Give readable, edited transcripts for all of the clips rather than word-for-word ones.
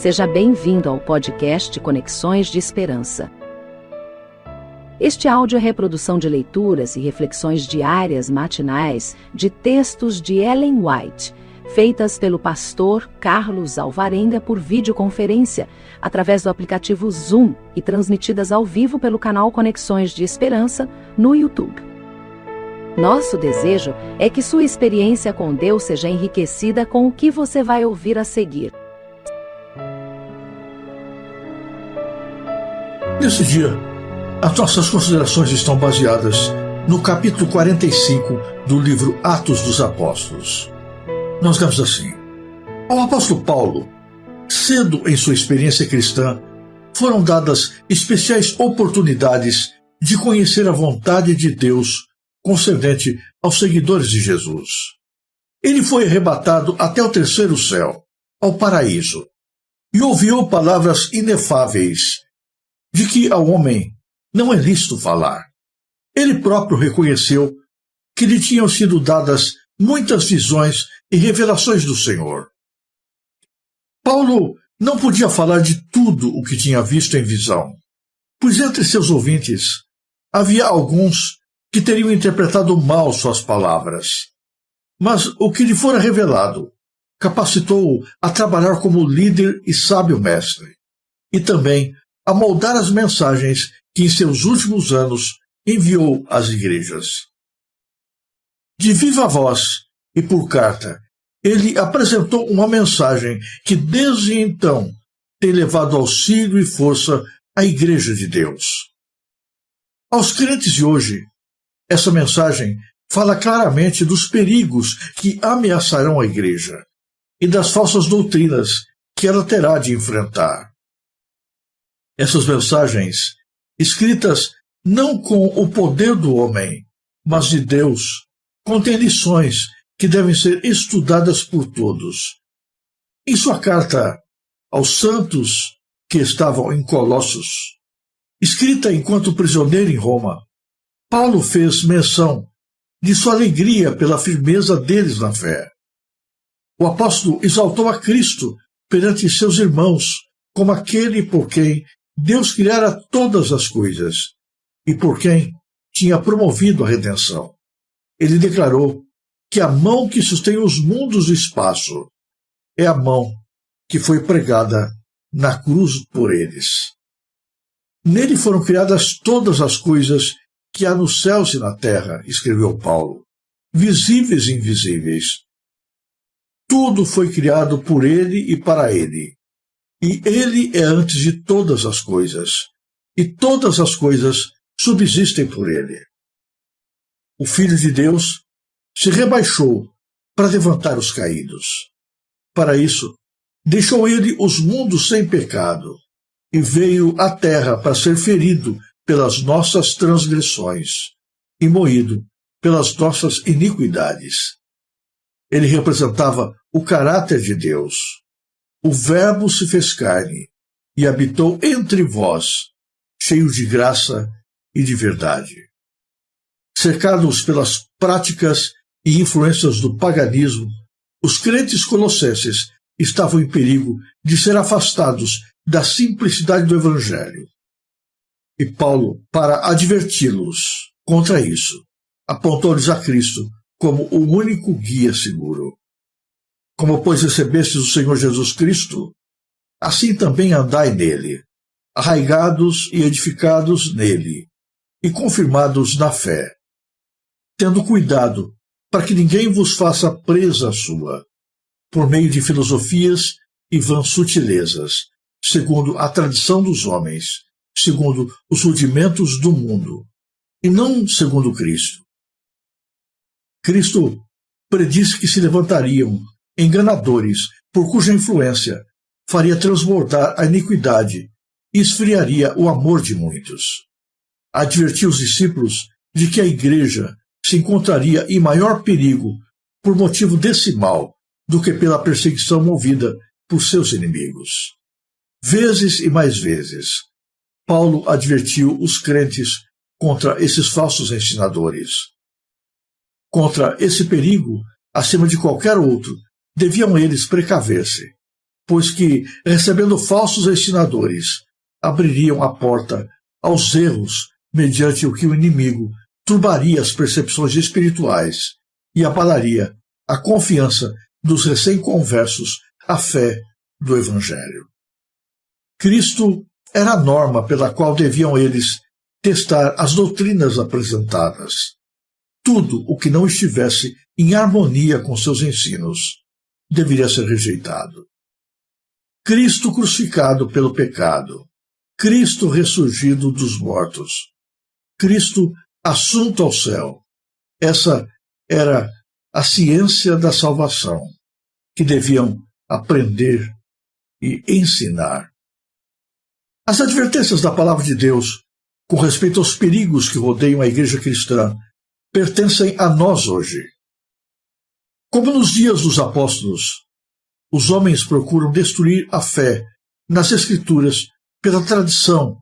Seja bem-vindo ao podcast Conexões de Esperança. Este áudio é reprodução de leituras e reflexões diárias matinais de textos de Ellen White, feitas pelo pastor Carlos Alvarenga por videoconferência, através do aplicativo Zoom e transmitidas ao vivo pelo canal Conexões de Esperança no YouTube. Nosso desejo é que sua experiência com Deus seja enriquecida com o que você vai ouvir a seguir. Nesse dia, as nossas considerações estão baseadas no capítulo 45 do livro Atos dos Apóstolos. Nós lemos assim: ao apóstolo Paulo, cedo em sua experiência cristã, foram dadas especiais oportunidades de conhecer a vontade de Deus concernente aos seguidores de Jesus. Ele foi arrebatado até o terceiro céu, ao paraíso, e ouviu palavras inefáveis, de que ao homem não é lícito falar. Ele próprio reconheceu que lhe tinham sido dadas muitas visões e revelações do Senhor. Paulo não podia falar de tudo o que tinha visto em visão, pois entre seus ouvintes havia alguns que teriam interpretado mal suas palavras. Mas o que lhe fora revelado capacitou-o a trabalhar como líder e sábio mestre, e também a moldar as mensagens que em seus últimos anos enviou às igrejas. De viva voz e por carta, ele apresentou uma mensagem que desde então tem levado auxílio e força à Igreja de Deus. Aos crentes de hoje, essa mensagem fala claramente dos perigos que ameaçarão a Igreja e das falsas doutrinas que ela terá de enfrentar. Essas mensagens, escritas não com o poder do homem, mas de Deus, contêm lições que devem ser estudadas por todos. Em sua carta aos santos que estavam em Colossos, escrita enquanto prisioneiro em Roma, Paulo fez menção de sua alegria pela firmeza deles na fé. O apóstolo exaltou a Cristo perante seus irmãos como aquele por quem Deus criara todas as coisas e por quem tinha promovido a redenção. Ele declarou que a mão que sustém os mundos do espaço é a mão que foi pregada na cruz por eles. Nele foram criadas todas as coisas que há nos céus e na terra, escreveu Paulo, visíveis e invisíveis. Tudo foi criado por ele e para ele. E ele é antes de todas as coisas, e todas as coisas subsistem por ele. O Filho de Deus se rebaixou para levantar os caídos. Para isso, deixou ele os mundos sem pecado, e veio à terra para ser ferido pelas nossas transgressões, e moído pelas nossas iniquidades. Ele representava o caráter de Deus. O Verbo se fez carne e habitou entre vós, cheio de graça e de verdade. Cercados pelas práticas e influências do paganismo, os crentes colossenses estavam em perigo de ser afastados da simplicidade do Evangelho. E Paulo, para adverti-los contra isso, apontou-lhes a Cristo como o único guia seguro. Como, pois, recebestes o Senhor Jesus Cristo, assim também andai nele, arraigados e edificados nele, e confirmados na fé, tendo cuidado para que ninguém vos faça presa sua, por meio de filosofias e vãs sutilezas, segundo a tradição dos homens, segundo os rudimentos do mundo, e não segundo Cristo. Cristo predisse que se levantariam enganadores, por cuja influência faria transbordar a iniquidade e esfriaria o amor de muitos. Advertiu os discípulos de que a igreja se encontraria em maior perigo por motivo desse mal do que pela perseguição movida por seus inimigos. Vezes e mais vezes, Paulo advertiu os crentes contra esses falsos ensinadores. Contra esse perigo, acima de qualquer outro, deviam eles precaver-se, pois que, recebendo falsos ensinadores, abririam a porta aos erros, mediante o que o inimigo turbaria as percepções espirituais e abalaria a confiança dos recém-conversos à fé do Evangelho. Cristo era a norma pela qual deviam eles testar as doutrinas apresentadas. Tudo o que não estivesse em harmonia com seus ensinos deveria ser rejeitado. Cristo crucificado pelo pecado, Cristo ressurgido dos mortos, Cristo assunto ao céu. Essa era a ciência da salvação que deviam aprender e ensinar. As advertências da palavra de Deus com respeito aos perigos que rodeiam a igreja cristã pertencem a nós hoje. Como nos dias dos apóstolos, os homens procuram destruir a fé nas Escrituras pela tradição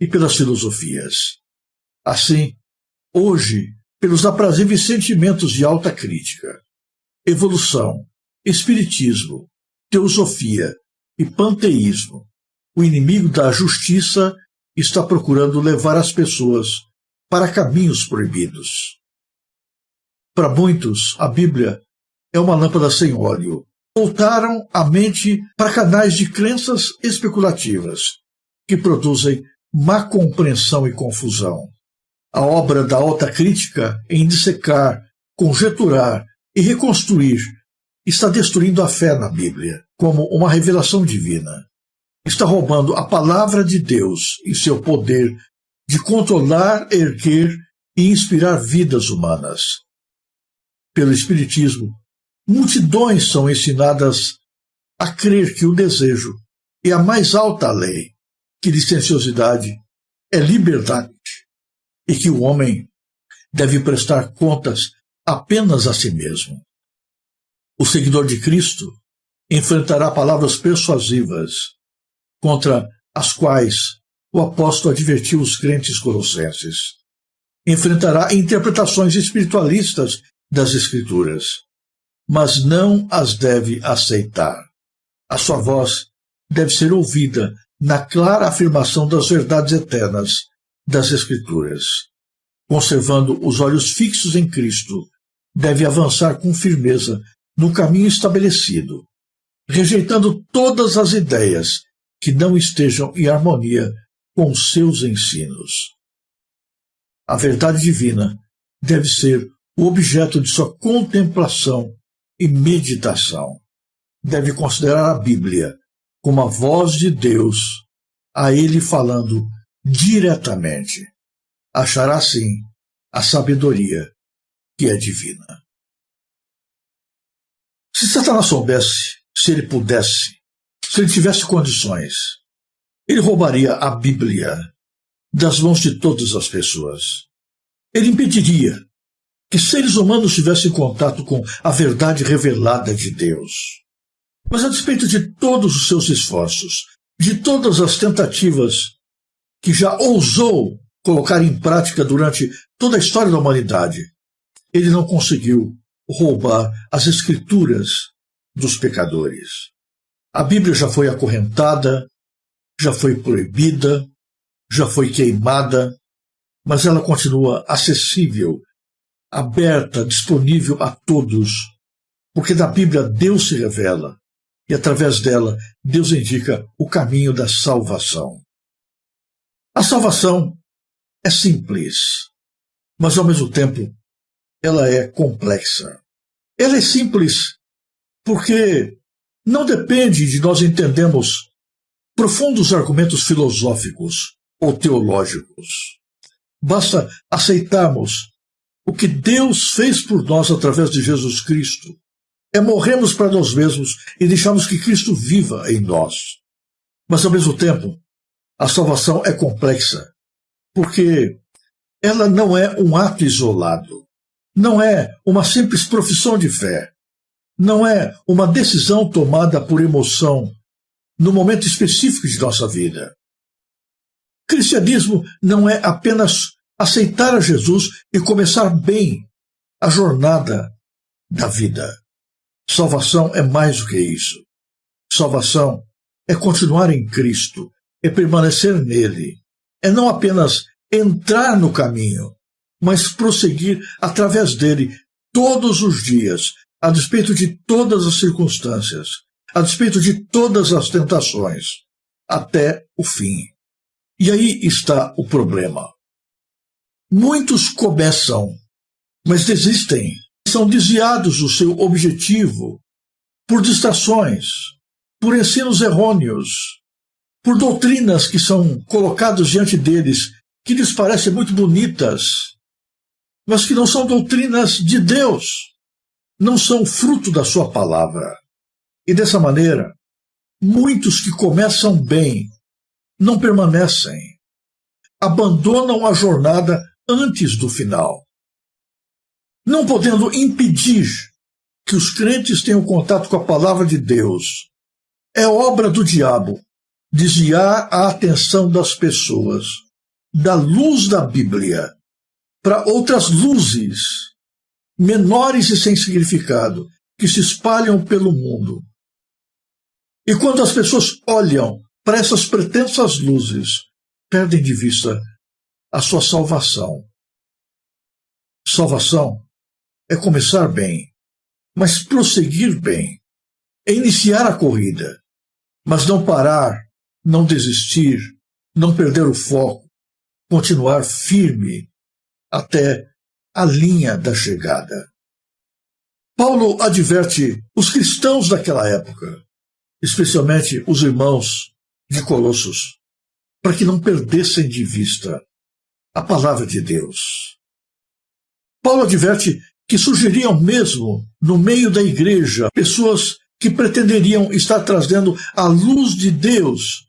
e pelas filosofias. Assim, hoje, pelos aprazíveis sentimentos de alta crítica, evolução, espiritismo, teosofia e panteísmo, o inimigo da justiça está procurando levar as pessoas para caminhos proibidos. Para muitos, a Bíblia é uma lâmpada sem óleo. Voltaram a mente para canais de crenças especulativas que produzem má compreensão e confusão. A obra da alta crítica em dissecar, conjecturar e reconstruir está destruindo a fé na Bíblia como uma revelação divina. Está roubando a palavra de Deus e seu poder de controlar, erguer e inspirar vidas humanas. Pelo Espiritismo, multidões são ensinadas a crer que o desejo é a mais alta lei, que licenciosidade é liberdade e que o homem deve prestar contas apenas a si mesmo. O seguidor de Cristo enfrentará palavras persuasivas contra as quais o apóstolo advertiu os crentes colossenses. Enfrentará interpretações espiritualistas das Escrituras, mas não as deve aceitar. A sua voz deve ser ouvida na clara afirmação das verdades eternas das Escrituras. Conservando os olhos fixos em Cristo, deve avançar com firmeza no caminho estabelecido, rejeitando todas as ideias que não estejam em harmonia com seus ensinos. A verdade divina deve ser o objeto de sua contemplação e meditação. Deve considerar a Bíblia como a voz de Deus, a ele falando diretamente. Achará, assim, a sabedoria que é divina. Se Satanás soubesse, se ele pudesse, se ele tivesse condições, ele roubaria a Bíblia das mãos de todas as pessoas. Ele impediria que seres humanos tivessem contato com a verdade revelada de Deus. Mas a despeito de todos os seus esforços, de todas as tentativas que já ousou colocar em prática durante toda a história da humanidade, ele não conseguiu roubar as Escrituras dos pecadores. A Bíblia já foi acorrentada, já foi proibida, já foi queimada, mas ela continua acessível, aberta, disponível a todos, porque na Bíblia Deus se revela e através dela Deus indica o caminho da salvação. A salvação é simples, mas ao mesmo tempo ela é complexa. Ela é simples porque não depende de nós entendermos profundos argumentos filosóficos ou teológicos. Basta aceitarmos o que Deus fez por nós através de Jesus Cristo. É morrermos para nós mesmos e deixarmos que Cristo viva em nós. Mas, ao mesmo tempo, a salvação é complexa, porque ela não é um ato isolado, não é uma simples profissão de fé, não é uma decisão tomada por emoção no momento específico de nossa vida. Cristianismo não é apenas aceitar a Jesus e começar bem a jornada da vida. Salvação é mais do que isso. Salvação é continuar em Cristo, é permanecer nele, é não apenas entrar no caminho, mas prosseguir através dele todos os dias, a despeito de todas as circunstâncias, a despeito de todas as tentações, até o fim. E aí está o problema. Muitos começam, mas desistem, são desviados do seu objetivo por distrações, por ensinos errôneos, por doutrinas que são colocadas diante deles, que lhes parecem muito bonitas, mas que não são doutrinas de Deus, não são fruto da sua palavra. E dessa maneira, muitos que começam bem não permanecem, abandonam a jornada antes do final, não podendo impedir que os crentes tenham contato com a palavra de Deus. É obra do diabo desviar a atenção das pessoas da luz da Bíblia para outras luzes menores e sem significado que se espalham pelo mundo. E quando as pessoas olham para essas pretensas luzes, perdem de vista a sua salvação. Salvação é começar bem, mas prosseguir bem. É iniciar a corrida, mas não parar, não desistir, não perder o foco, continuar firme até a linha da chegada. Paulo adverte os cristãos daquela época, especialmente os irmãos de Colossos, para que não perdessem de vista a palavra de Deus. Paulo adverte que surgiriam mesmo no meio da igreja pessoas que pretenderiam estar trazendo a luz de Deus,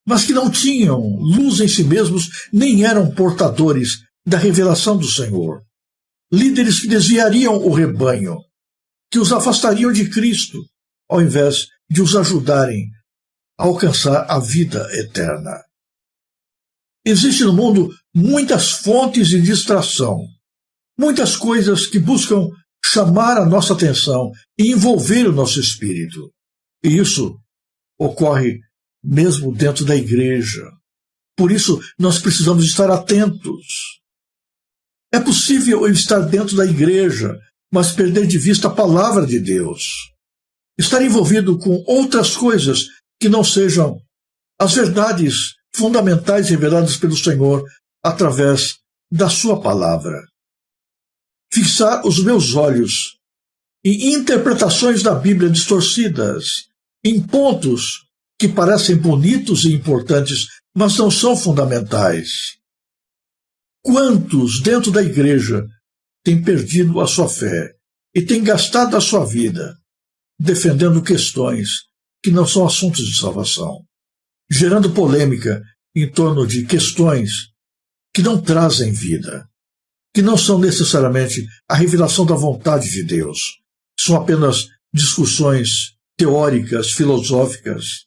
mas que não tinham luz em si mesmos, nem eram portadores da revelação do Senhor. Líderes que desviariam o rebanho, que os afastariam de Cristo, ao invés de os ajudarem a alcançar a vida eterna. Existem no mundo muitas fontes de distração, muitas coisas que buscam chamar a nossa atenção e envolver o nosso espírito. E isso ocorre mesmo dentro da igreja. Por isso, nós precisamos estar atentos. É possível eu estar dentro da igreja, mas perder de vista a palavra de Deus. Estar envolvido com outras coisas que não sejam as verdades fundamentais reveladas pelo Senhor através da sua palavra. Fixar os meus olhos em interpretações da Bíblia distorcidas, em pontos que parecem bonitos e importantes, mas não são fundamentais. Quantos dentro da igreja têm perdido a sua fé e têm gastado a sua vida defendendo questões que não são assuntos de salvação, gerando polêmica em torno de questões que não trazem vida, que não são necessariamente a revelação da vontade de Deus, são apenas discussões teóricas, filosóficas,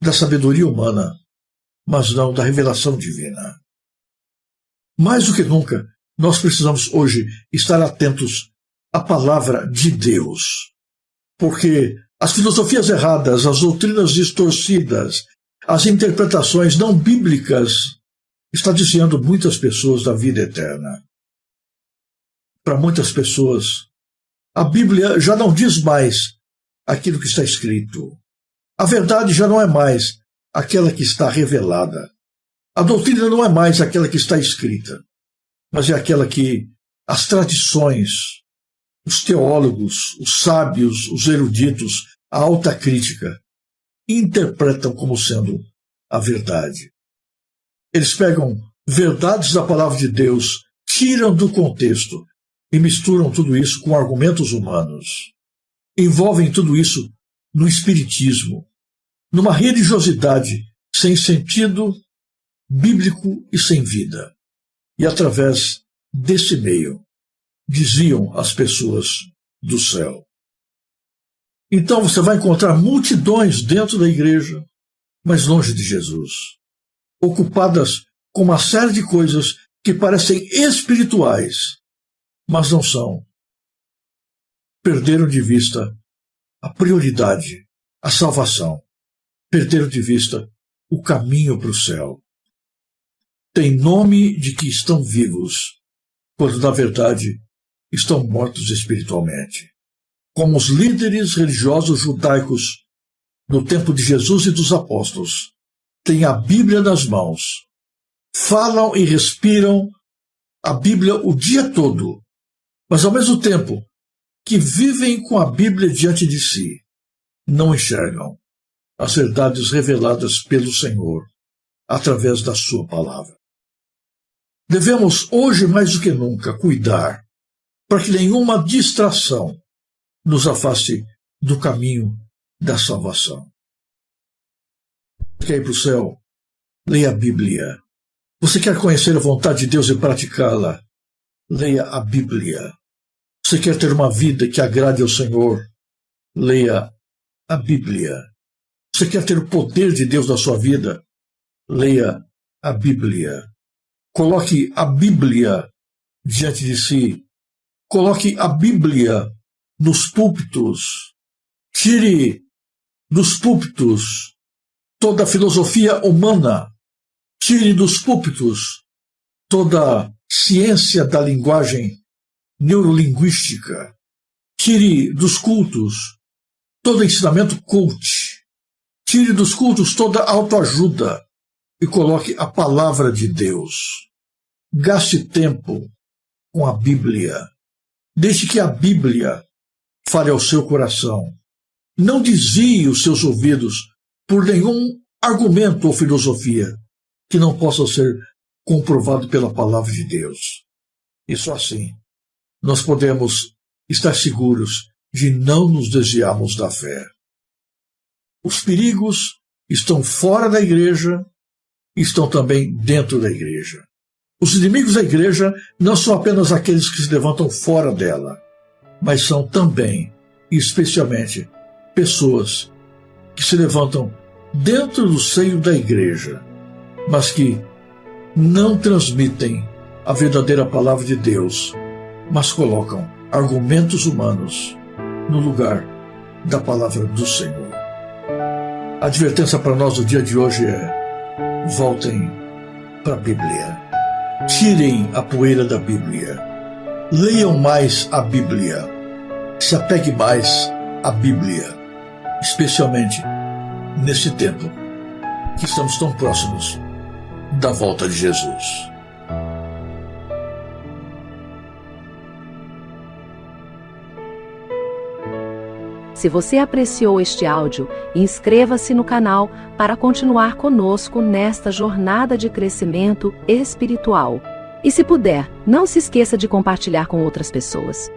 da sabedoria humana, mas não da revelação divina. Mais do que nunca, nós precisamos hoje estar atentos à palavra de Deus, porque as filosofias erradas, as doutrinas distorcidas, as interpretações não bíblicas estão desviando muitas pessoas da vida eterna. Para muitas pessoas, a Bíblia já não diz mais aquilo que está escrito. A verdade já não é mais aquela que está revelada. A doutrina não é mais aquela que está escrita, mas é aquela que as tradições, os teólogos, os sábios, os eruditos, a alta crítica, interpretam como sendo a verdade. Eles pegam verdades da palavra de Deus, tiram do contexto e misturam tudo isso com argumentos humanos. Envolvem tudo isso no espiritismo, numa religiosidade sem sentido bíblico e sem vida. E através desse meio desviam as pessoas do céu. Então você vai encontrar multidões dentro da igreja, mas longe de Jesus, ocupadas com uma série de coisas que parecem espirituais, mas não são. Perderam de vista a prioridade a salvação, perderam de vista o caminho para o céu. Tem nome de que estão vivos, quando na verdade estão mortos espiritualmente. Como os líderes religiosos judaicos no tempo de Jesus e dos apóstolos, têm a Bíblia nas mãos, falam e respiram a Bíblia o dia todo, mas ao mesmo tempo que vivem com a Bíblia diante de si, não enxergam as verdades reveladas pelo Senhor através da sua palavra. Devemos, hoje mais do que nunca, cuidar para que nenhuma distração nos afaste do caminho da salvação. Você quer ir para o céu? Leia a Bíblia. Você quer conhecer a vontade de Deus e praticá-la? Leia a Bíblia. Você quer ter uma vida que agrade ao Senhor? Leia a Bíblia. Você quer ter o poder de Deus na sua vida? Leia a Bíblia. Coloque a Bíblia diante de si. Coloque a Bíblia nos púlpitos. Tire dos púlpitos toda a filosofia humana. Tire dos púlpitos toda a ciência da linguagem neurolinguística. Tire dos cultos todo ensinamento cult. Tire dos cultos toda a autoajuda e coloque a palavra de Deus. Gaste tempo com a Bíblia. Deixe que a Bíblia fale ao seu coração. Não desvie os seus ouvidos por nenhum argumento ou filosofia que não possa ser comprovado pela palavra de Deus. E só assim nós podemos estar seguros de não nos desviarmos da fé. Os perigos estão fora da igreja e estão também dentro da igreja. Os inimigos da igreja não são apenas aqueles que se levantam fora dela, mas são também, e especialmente, pessoas que se levantam dentro do seio da igreja, mas que não transmitem a verdadeira palavra de Deus, mas colocam argumentos humanos no lugar da palavra do Senhor. A advertência para nós do dia de hoje é: voltem para a Bíblia. Tirem a poeira da Bíblia. Leiam mais a Bíblia. Se apegue mais à Bíblia, especialmente nesse tempo que estamos tão próximos da volta de Jesus. Se você apreciou este áudio, inscreva-se no canal para continuar conosco nesta jornada de crescimento espiritual. E se puder, não se esqueça de compartilhar com outras pessoas.